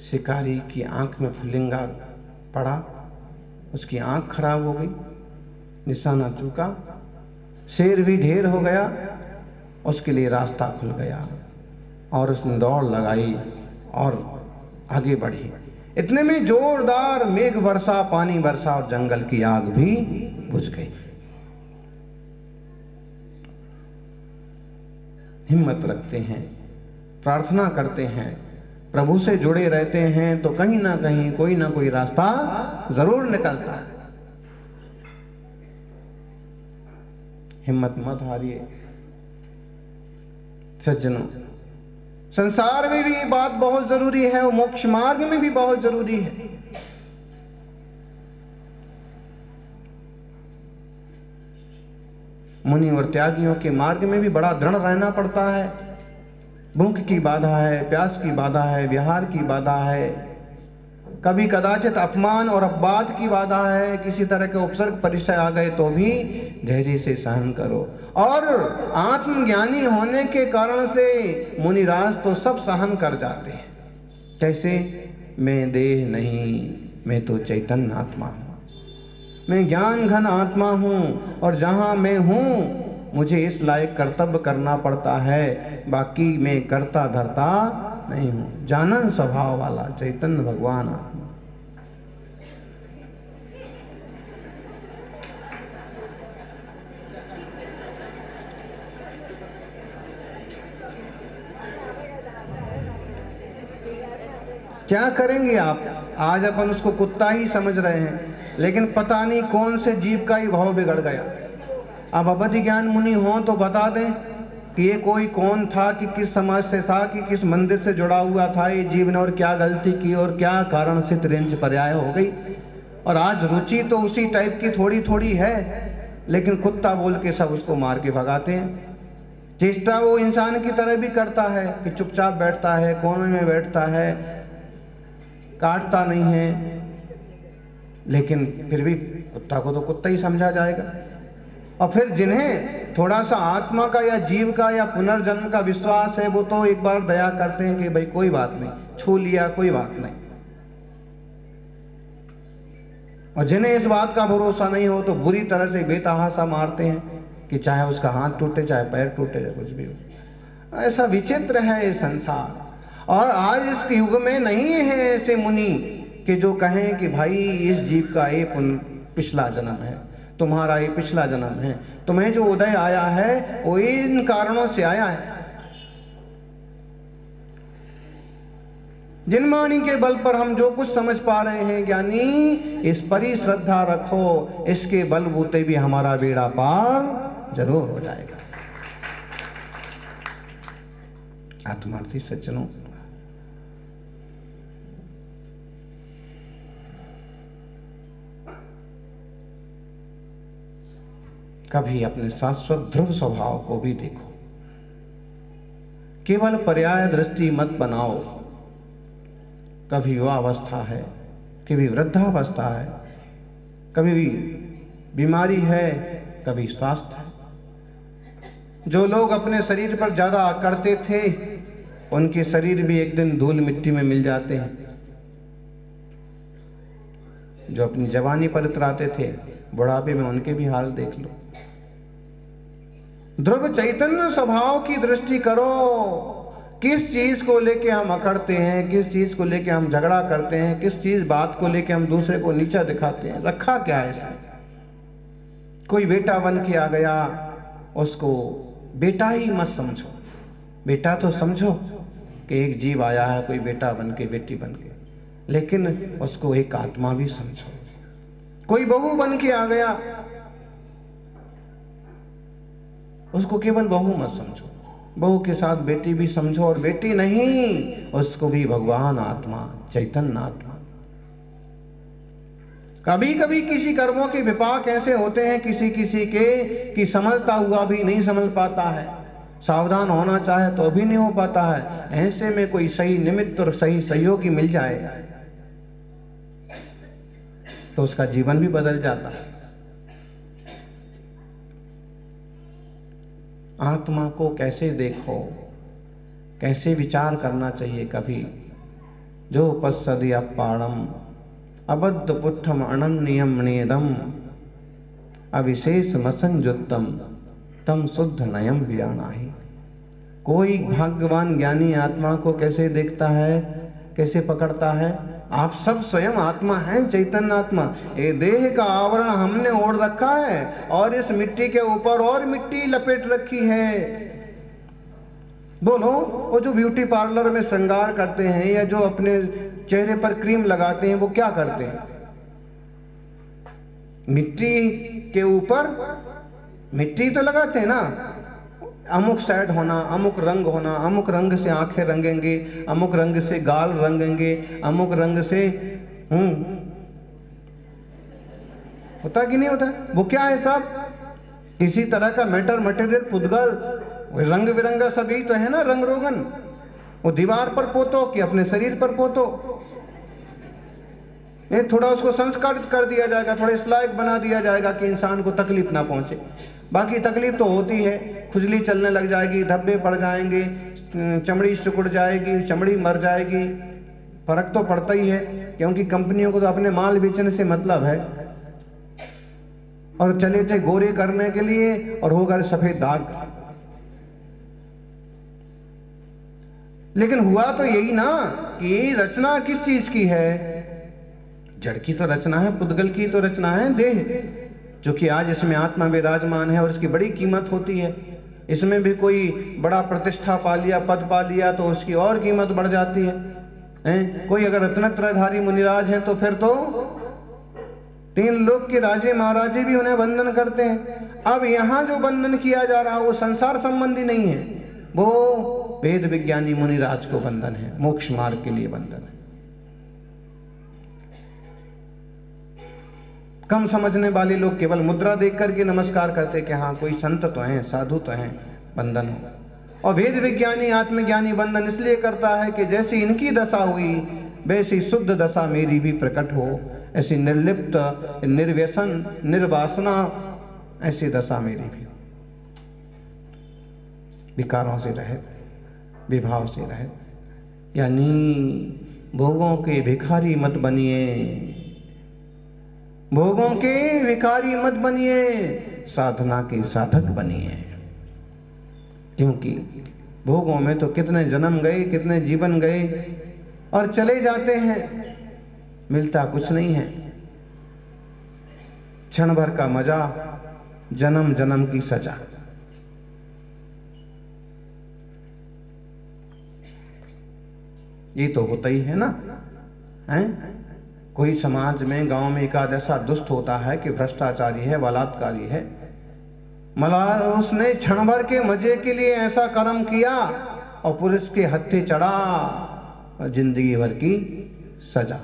शिकारी की आंख में फुलिंगा पड़ा, उसकी आंख खराब हो गई, निशाना चूका, शेर भी ढेर हो गया, उसके लिए रास्ता खुल गया और उसने दौड़ लगाई और आगे बढ़ी। इतने में जोरदार मेघ वर्षा, पानी बरसा और जंगल की आग भी बुझ गई। हिम्मत रखते हैं, प्रार्थना करते हैं, प्रभु से जुड़े रहते हैं तो कहीं ना कहीं कोई ना कोई रास्ता जरूर निकलता है। हिम्मत मत हारिए सज्जनों। संसार में भी बात बहुत जरूरी है और मोक्ष मार्ग में भी बहुत जरूरी है। मुनि और त्यागियों के मार्ग में भी बड़ा दृढ़ रहना पड़ता है। भूख की बाधा है, प्यास की बाधा है, विहार की बाधा है, कभी कदाचित अपमान और अपवाद की बाधा है, किसी तरह के उपसर्ग परिचय आ गए तो भी धैर्य से सहन करो। और आत्मज्ञानी होने के कारण से मुनिराज तो सब सहन कर जाते हैं। कैसे? मैं देह नहीं, मैं तो चैतन्य आत्मा हूँ, मैं ज्ञान घन आत्मा हूँ और जहाँ मैं हूँ मुझे इस लायक कर्तव्य करना पड़ता है, बाकी मैं करता धरता नहीं हूँ। जानन स्वभाव वाला चैतन्य भगवान आत्मा। क्या करेंगे आप? आज अपन उसको कुत्ता ही समझ रहे हैं, लेकिन पता नहीं कौन से जीव का ही भाव बिगड़ गया। अब अवधि ज्ञान मुनि हो तो बता दें कि ये कोई कौन था, कि किस समाज से था, कि किस मंदिर से जुड़ा हुआ था ये जीव ने, और क्या गलती की और क्या कारण से त्रिंच पर्याय हो गई। और आज रुचि तो उसी टाइप की थोड़ी थोड़ी है, लेकिन कुत्ता बोल के सब उसको मार के भगाते हैं। चेष्टा वो इंसान की तरह भी करता है कि चुपचाप बैठता है, कोने में बैठता है, काटता नहीं है, लेकिन फिर भी कुत्ता को तो कुत्ता ही समझा जाएगा। और फिर जिन्हें थोड़ा सा आत्मा का या जीव का या पुनर्जन्म का विश्वास है, वो तो एक बार दया करते हैं कि भाई कोई बात नहीं, छू लिया कोई बात नहीं। और जिन्हें इस बात का भरोसा नहीं हो तो बुरी तरह से बेतहाशा मारते हैं कि चाहे उसका हाथ टूटे, चाहे पैर टूटे, चाहे कुछ भी हो। ऐसा विचित्र है ये संसार। और आज इस युग में नहीं है ऐसे मुनि कि जो कहें कि भाई इस जीव का ये पिछला जन्म है, तुम्हारा ये पिछला जन्म है, तुम्हें जो उदय आया है वो इन कारणों से आया है। जिन वाणी के बल पर हम जो कुछ समझ पा रहे हैं ज्ञानी, इस पर ही श्रद्धा रखो, इसके बलबूते भी हमारा बेड़ा पार जरूर हो जाएगा। आत्मार्थी सज्जनों, कभी अपने शाश्वत ध्रुव स्वभाव को भी देखो। केवल पर्याय दृष्टि मत बनाओ। कभी युवावस्था है, कभी वृद्धावस्था है, कभी भी बीमारी है, कभी स्वास्थ्य है। जो लोग अपने शरीर पर ज्यादा अकड़ते थे, उनके शरीर भी एक दिन धूल मिट्टी में मिल जाते हैं। जो अपनी जवानी पर इतराते थे, बुढ़ापे में उनके भी हाल देख लो। ध्रुव चैतन्य स्वभाव की दृष्टि करो। किस चीज को लेके हम अकड़ते हैं, किस चीज को लेके हम झगड़ा करते हैं, किस चीज बात को लेके हम दूसरे को नीचा दिखाते हैं, रखा क्या है इसमें? कोई बेटा बन के आ गया, उसको बेटा ही मत समझो। बेटा तो समझो कि एक जीव आया है, कोई बेटा बन के, बेटी बन के, लेकिन उसको एक आत्मा भी समझो। कोई बहू बन के आ गया, उसको केवल बहू मत समझो, बहू के साथ बेटी भी समझो, और बेटी नहीं, उसको भी भगवान आत्मा, चैतन्य आत्मा। कभी कभी किसी कर्मों के विपाक ऐसे होते हैं किसी किसी के कि समझता हुआ भी नहीं समझ पाता है, सावधान होना चाहे तो भी नहीं हो पाता है। ऐसे में कोई सही निमित्त और सही सहयोगी मिल जाए तो उसका जीवन भी बदल जाता है। आत्मा को कैसे देखो, कैसे विचार करना चाहिए कभी। जो पश्यति अपाणम अबद्ध पुट्ठम अनन्यम नेदम अविशेष मसंजुत्तम तम शुद्ध नयम व्यानाहि। कोई भाग्यवान ज्ञानी आत्मा को कैसे देखता है, कैसे पकड़ता है? आप सब स्वयं आत्मा हैं, चैतन्य आत्मा। ये देह का आवरण हमने ओढ़ रखा है और इस मिट्टी के ऊपर और मिट्टी लपेट रखी है। बोलो, वो जो ब्यूटी पार्लर में श्रृंगार करते हैं या जो अपने चेहरे पर क्रीम लगाते हैं, वो क्या करते हैं? मिट्टी के ऊपर मिट्टी तो लगाते हैं ना। अमुक साइड होना, अमुक रंग होना, अमुक रंग से आंखें रंगेंगे, अमुक रंग से गाल रंगेंगे, अमुक रंग से होता कि नहीं होता? वो क्या है साहब? किसी तरह का मैटर मटेरियल पुद्गल, रंग बिरंगा सभी तो है ना रंग रोगन। वो दीवार पर पोतो कि अपने शरीर पर पोतो। ये थोड़ा उसको संस्कारित कर दिया जाएगा, थोड़ा इस लायक बना दिया जाएगा कि इंसान को तकलीफ ना पहुंचे। बाकी तकलीफ तो होती है, खुजली चलने लग जाएगी, धब्बे पड़ जाएंगे, चमड़ी सिकुड़ जाएगी, चमड़ी मर जाएगी। फर्क तो पड़ता ही है, क्योंकि कंपनियों को तो अपने माल बेचने से मतलब है। और चले थे गोरे करने के लिए और हो गए सफेद दाग। लेकिन हुआ तो यही ना कि रचना किस चीज की है? जड़ की तो रचना है, पुद्गल की तो रचना है देह, जो कि आज इसमें आत्मा विराजमान है और इसकी बड़ी कीमत होती है। इसमें भी कोई बड़ा प्रतिष्ठा पा लिया, पद पा लिया, तो उसकी और कीमत बढ़ जाती है। कोई अगर रत्नत्रयधारी मुनिराज है तो फिर तो 3 लोक के राजे महाराजे भी उन्हें वंदन करते हैं। अब यहाँ जो वंदन किया जा रहा है वो संसार संबंधी नहीं है, वो वेद विज्ञानी मुनिराज को वंदन है, मोक्ष मार्ग के लिए वंदन है। कम समझने वाले लोग केवल मुद्रा देख करके नमस्कार करते कि हाँ कोई संत तो हैं, साधु तो हैं, वंदन हो। और वेद विज्ञानी आत्मज्ञानी वंदन इसलिए करता है कि जैसी इनकी दशा हुई वैसी शुद्ध दशा मेरी भी प्रकट हो, ऐसी निर्लिप्त, निर्व्यसन, निर्वासना, ऐसी दशा मेरी भी, विकारों से रहे, विभाव से रहे। यानी भोगों के भिखारी मत बनिए, भोगों के भिखारी मत बनिए, साधना के साधक बनिए। क्योंकि भोगों में तो कितने जन्म गए, कितने जीवन गए और चले जाते हैं, मिलता कुछ नहीं है। क्षण भर का मजा, जन्म जन्म की सजा। ये तो होता ही है ना, हैं? कोई समाज में, गांव में एक आध ऐसा दुष्ट होता है कि भ्रष्टाचारी है, बलात्कारी है, उसने क्षण भर के मजे के लिए ऐसा कर्म किया और पुलिस के हत्थे चढ़ा और जिंदगी भर की सजा।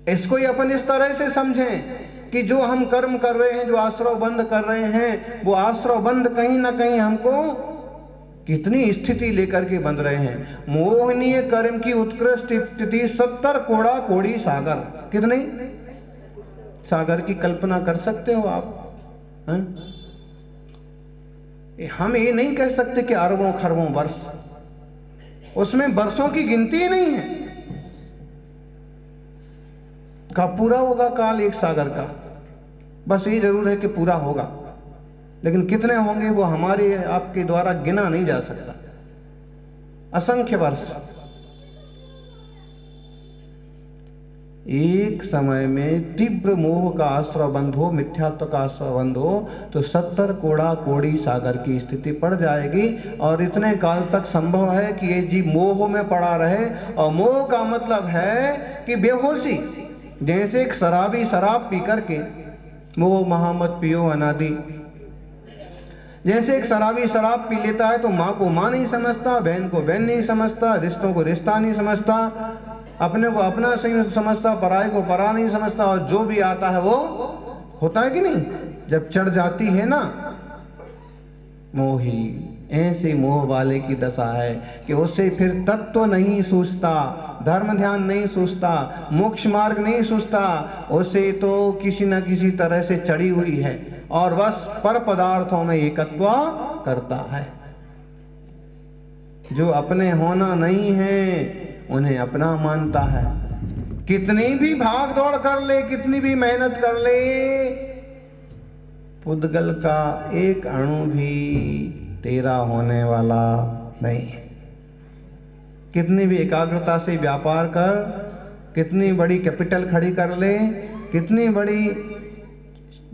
इसको ही अपन इस तरह से समझें कि जो हम कर्म कर रहे हैं, जो आश्रव बंद कर रहे हैं, वो आश्रव बंद कहीं ना कहीं हमको कितनी स्थिति लेकर के बंध रहे हैं। मोहनीय कर्म की उत्कृष्ट स्थिति 70 कोड़ा कोड़ी सागर। कितने सागर की कल्पना कर सकते हो आप? हम ये नहीं कह सकते कि अरबों खरबों वर्ष, उसमें वर्षों की गिनती ही नहीं है। कब पूरा होगा काल एक सागर का? बस ये जरूर है कि पूरा होगा, लेकिन कितने होंगे वो हमारे आपके द्वारा गिना नहीं जा सकता। असंख्य वर्ष। एक समय में तीव्र मोह का आश्रय बंध हो, मिथ्यात्व का आश्रय बंध हो, तो 70 कोड़ा कोड़ी सागर की स्थिति पड़ जाएगी। और इतने काल तक संभव है कि ये जीव मोह में पड़ा रहे। और मोह का मतलब है कि बेहोशी। जैसे एक शराबी शराब पी करके, मोह महामत पियो अनादि, जैसे एक शराबी शराब पी लेता है तो माँ को माँ नहीं समझता, बहन को बहन नहीं समझता, रिश्तों को रिश्ता नहीं समझता, अपने को अपना सही समझता, पराये को परा नहीं समझता, और जो भी आता है वो होता है कि नहीं? जब चढ़ जाती है ना मोही, ऐसे मोह वाले की दशा है कि उससे फिर तत्व नहीं सूझता, धर्म ध्यान नहीं सूझता, मोक्ष मार्ग नहीं सूझता, उससे तो किसी न किसी तरह से चढ़ी हुई है और बस पर पदार्थों में एकत्व करता है। जो अपने होना नहीं है उन्हें अपना मानता है। कितनी भी भाग दौड़ कर ले, कितनी भी मेहनत कर ले, पुद्गल का एक अणु भी तेरा होने वाला नहीं है। कितनी भी एकाग्रता से व्यापार कर, कितनी बड़ी कैपिटल खड़ी कर ले, कितनी बड़ी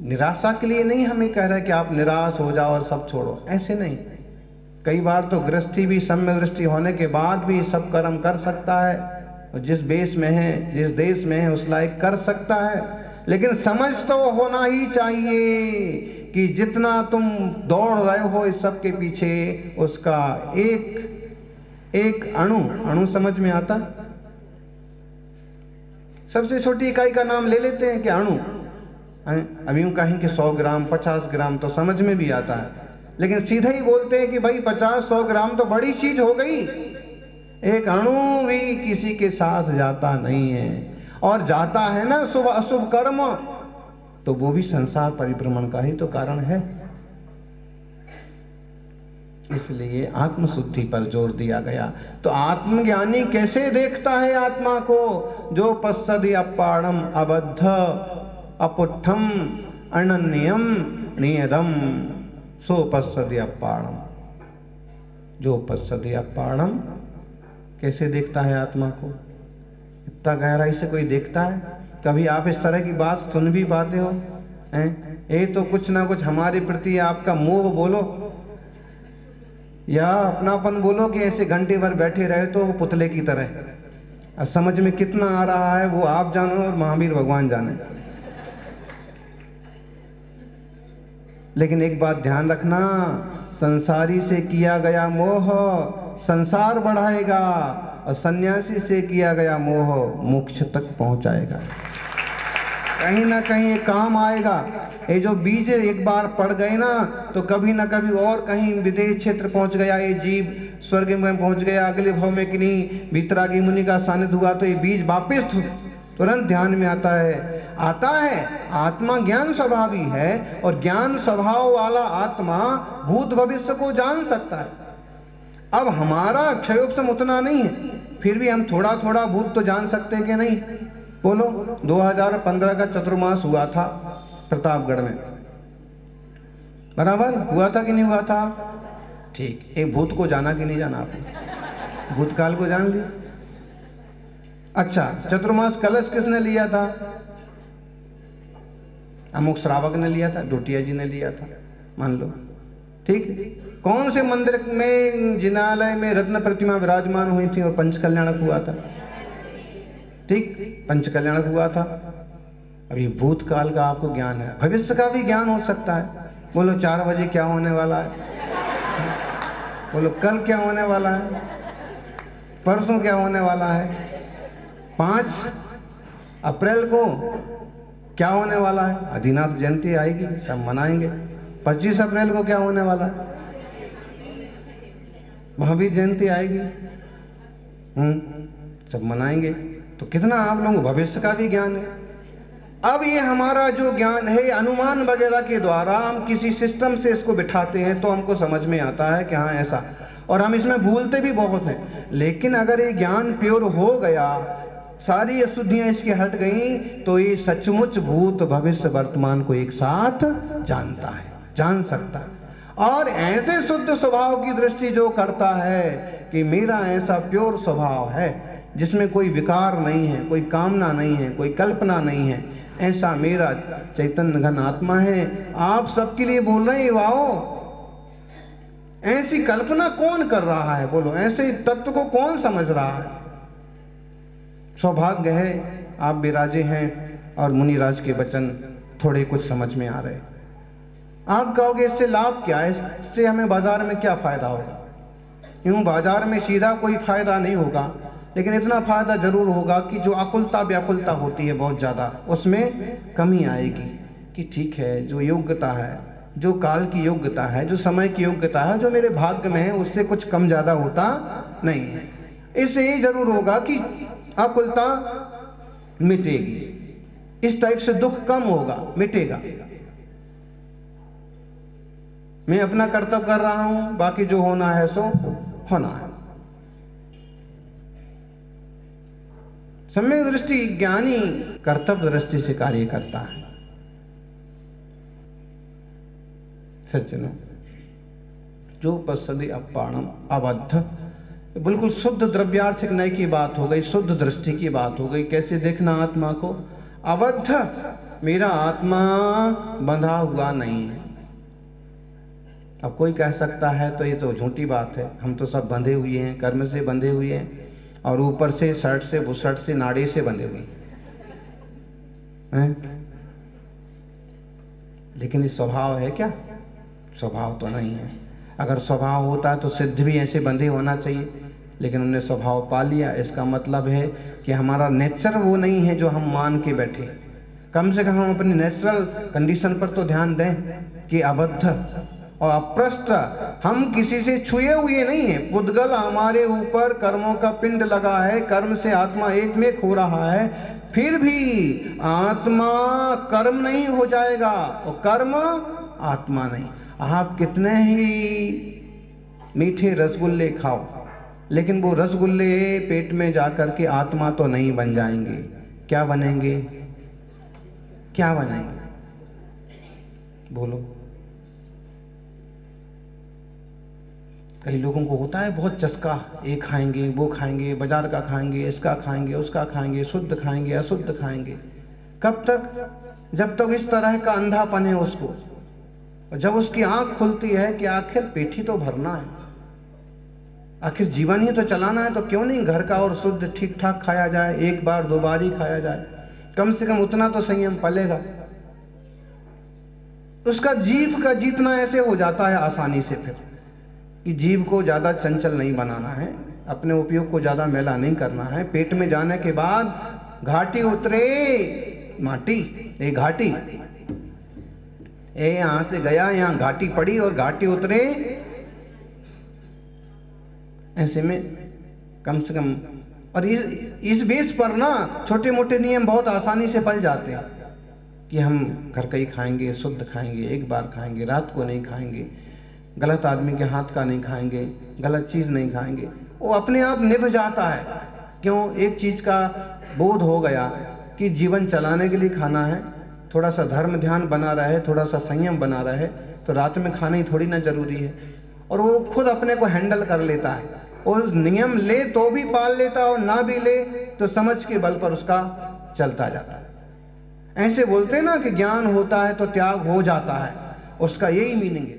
निराशा के लिए नहीं हमें कह रहा है कि आप निराश हो जाओ और सब छोड़ो, ऐसे नहीं। कई बार तो गृहस्थी भी सम्यक दृष्टि होने के बाद भी सब कर्म कर सकता है, और जिस बेस में है, जिस देश में है, उस लायक कर सकता है। लेकिन समझ तो होना ही चाहिए कि जितना तुम दौड़ रहे हो इस सब के पीछे, उसका एक अणु समझ में आता। सबसे छोटी इकाई का नाम ले लेते हैं कि अणु। अभी यूं कहें कि 100 ग्राम 50 ग्राम तो समझ में भी आता है, लेकिन सीधे ही बोलते हैं कि भाई 50-100 ग्राम तो बड़ी चीज हो गई। एक अणु भी किसी के साथ जाता नहीं है, और जाता है ना शुभ अशुभ कर्म, तो वो भी संसार परिभ्रमण का ही तो कारण है। इसलिए आत्मशुद्धि पर जोर दिया गया। तो आत्मज्ञानी कैसे देखता है आत्मा को? जो पश्यति अपाणम अबद्ध अपुट्ठम अनन्यम नियदम सो पश्यति अपाणम। जो पश्यति अपाणम कैसे देखता है आत्मा को? इतना गहराई से कोई देखता है? कभी आप इस तरह की बात सुन भी पाते हो? ये तो कुछ ना कुछ हमारे प्रति आपका मोह बोलो या अपनापन बोलो कि ऐसे घंटे भर बैठे रहे तो पुतले की तरह। अब समझ में कितना आ रहा है वो आप जानो और महावीर भगवान जाने। लेकिन एक बात ध्यान रखना, संसारी से किया गया मोह संसार बढ़ाएगा, और सन्यासी से किया गया मोह मोक्ष तक पहुंचाएगा। कहीं ना कहीं ये काम आएगा। ये जो बीज एक बार पड़ गए ना, तो कभी ना कभी और कहीं विदेश क्षेत्र पहुंच गया ये जीव, स्वर्ग में पहुंच गया, अगले भाव में कि नहीं वीतरागी मुनि का सानिध्य हुआ, तो ये बीज वापिस तुरंत ध्यान में आता है। आत्मा ज्ञान स्वभावी है, और ज्ञान स्वभाव वाला आत्मा भूत भविष्य को जान सकता है। अब हमारा क्षयोपम उतना नहीं है, फिर भी हम थोड़ा थोड़ा भूत तो जान सकते हैं कि नहीं? बोलो। 2015 का चतुर्मास हुआ था प्रतापगढ़ में, बराबर हुआ था कि नहीं हुआ था? ठीक। एक भूत को जाना कि नहीं जाना आपने? भूतकाल को जान लिया। अच्छा, चतुर्मास कलश किसने लिया था? अमुक श्रावक ने लिया था, डोटिया जी ने लिया था, मान लो। ठीक। कौन से मंदिर में जिनालय में रत्न प्रतिमा विराजमान हुई थी और पंच कल्याणक हुआ था? ठीक, पंच कल्याणक हुआ था। अभी भूतकाल का आपको ज्ञान है, भविष्य का भी ज्ञान हो सकता है। बोलो 4 बजे क्या होने वाला है? बोलो कल क्या होने वाला है? परसों क्या होने वाला है? 5 अप्रैल को क्या होने वाला है? आदिनाथ जयंती आएगी, सब मनाएंगे। 25 अप्रैल को क्या होने वाला है? महावीर जयंती आएगी, सब मनाएंगे। तो कितना आप लोगों को भविष्य का भी ज्ञान है। अब ये हमारा जो ज्ञान है, अनुमान वगैरह के द्वारा हम किसी सिस्टम से इसको बिठाते हैं तो हमको समझ में आता है कि हाँ ऐसा, और हम इसमें भूलते भी बहुत हैं। लेकिन अगर ये ज्ञान प्योर हो गया, सारी अशुद्धियां इसकी हट गई, तो ये सचमुच भूत भविष्य वर्तमान को एक साथ जानता है, जान सकता है। और ऐसे शुद्ध स्वभाव की दृष्टि जो करता है कि मेरा ऐसा प्योर स्वभाव है जिसमें कोई विकार नहीं है, कोई कामना नहीं है, कोई कल्पना नहीं है, ऐसा मेरा चैतन्य घन आत्मा है। आप सबके लिए बोल रहे हैं वाओ, ऐसी कल्पना कौन कर रहा है? बोलो, ऐसे तत्व को कौन समझ रहा है? सौभाग्य है आप विराजे हैं और मुनिराज के वचन थोड़े कुछ समझ में आ रहे। आप कहोगे इससे लाभ क्या है, इससे हमें बाजार में क्या फायदा होगा? यूं बाजार में सीधा कोई फायदा नहीं होगा, लेकिन इतना फायदा जरूर होगा कि जो आकुलता व्याकुलता होती है बहुत ज्यादा, उसमें कमी आएगी। कि ठीक है, जो योग्यता है, जो काल की योग्यता है, जो समय की योग्यता है, जो मेरे भाग्य में है, उससे कुछ कम ज्यादा होता नहीं है। इससे ये जरूर होगा कि आकुलता मिटेगी, इस टाइप से दुख कम होगा, मिटेगा। मैं अपना कर्तव्य कर रहा हूं, बाकी जो होना है सो होना है। सम्यक दृष्टि ज्ञानी कर्तव्य दृष्टि से कार्य करता है। सज्जनों, जो पश्यति अपाणम अबद्ध, बिल्कुल शुद्ध द्रव्यार्थिक नय की बात हो गई, शुद्ध दृष्टि की बात हो गई। कैसे देखना आत्मा को? अबद्ध, मेरा आत्मा बंधा हुआ नहीं है। अब कोई कह सकता है तो ये तो झूठी बात है, हम तो सब बंधे हुए हैं, कर्म से बंधे हुए हैं और ऊपर से शर्ट से बुशर्ट से नाड़े से बंधे हुए हैं। लेकिन ये स्वभाव है क्या? स्वभाव तो नहीं है। अगर स्वभाव होता तो सिद्ध भी ऐसे बंधे होना चाहिए, लेकिन उन्हें स्वभाव पा लिया। इसका मतलब है कि हमारा नेचर वो नहीं है जो हम मान के बैठे। कम से कम हम अपनी नेचुरल कंडीशन पर तो ध्यान दें कि अबद्ध और अप्रष्ट, हम किसी से छुए हुए नहीं है। पुद्गल हमारे ऊपर कर्मों का पिंड लगा है, कर्म से आत्मा एक में खो रहा है, फिर भी आत्मा कर्म नहीं हो जाएगा और कर्म आत्मा नहीं। आप कितने ही मीठे रसगुल्ले खाओ, लेकिन वो रसगुल्ले पेट में जाकर के आत्मा तो नहीं बन जाएंगे। क्या बनेंगे? क्या बनेंगे? बोलो। कई लोगों को होता है बहुत चस्का, ये खाएंगे, वो खाएंगे, बाजार का खाएंगे, इसका खाएंगे, उसका खाएंगे, शुद्ध खाएंगे, अशुद्ध खाएंगे। कब तक? जब तक इस तरह का अंधापन है उसको। और जब उसकी आंख खुलती है कि आखिर पेट ही तो भरना है, आखिर जीवन ही तो चलाना है, तो क्यों नहीं घर का और शुद्ध ठीक ठाक खाया जाए, एक बार दो बार ही खाया जाए, कम से कम उतना तो संयम पलेगा। उसका जीव का जीतना ऐसे हो जाता है आसानी से फिर कि जीव को ज्यादा चंचल नहीं बनाना है, अपने उपयोग को ज्यादा मैला नहीं करना है। पेट में जाने के बाद घाटी उतरे माटी, ये घाटी, यहां से गया, यहां घाटी पड़ी और घाटी उतरे। ऐसे में कम से कम, और इस बेस पर ना छोटे मोटे नियम बहुत आसानी से पल जाते हैं कि हम घर का ही खाएंगे, शुद्ध खाएंगे, एक बार खाएंगे, रात को नहीं खाएंगे, गलत आदमी के हाथ का नहीं खाएंगे, गलत चीज नहीं खाएंगे। वो अपने आप निभ जाता है। क्यों? एक चीज का बोध हो गया कि जीवन चलाने के लिए खाना है, थोड़ा सा धर्म ध्यान बना रहे, थोड़ा सा संयम बना रहे, तो रात में खाना ही थोड़ी ना जरूरी है। और वो खुद अपने को हैंडल कर लेता है, और नियम ले तो भी पाल लेता और ना भी ले तो समझ के बल पर उसका चलता जाता है। ऐसे बोलते हैं ना कि ज्ञान होता है तो त्याग हो जाता है, उसका यही मीनिंग है।